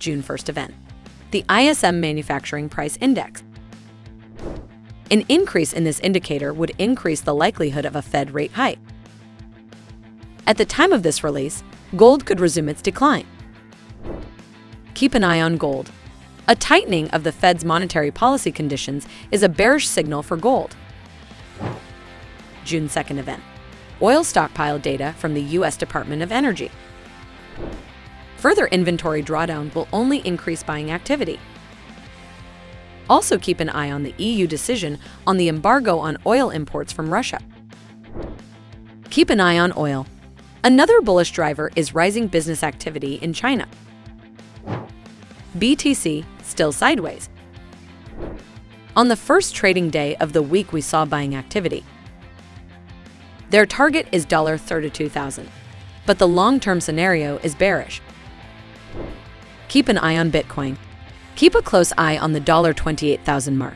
June 1st event. The ISM Manufacturing Price Index. An increase in this indicator would increase the likelihood of a Fed rate hike. At the time of this release, gold could resume its decline. Keep an eye on gold. A tightening of the Fed's monetary policy conditions is a bearish signal for gold. June 2nd event. Oil stockpile data from the U.S. Department of Energy. Further inventory drawdown will only increase buying activity. Also keep an eye on the EU decision on the embargo on oil imports from Russia. Keep an eye on oil. Another bullish driver is rising business activity in China. BTC still sideways. On the first trading day of the week, we saw buying activity. Their target is $32,000, but the long-term scenario is bearish. Keep an eye on Bitcoin. Keep a close eye on the $28,000 mark.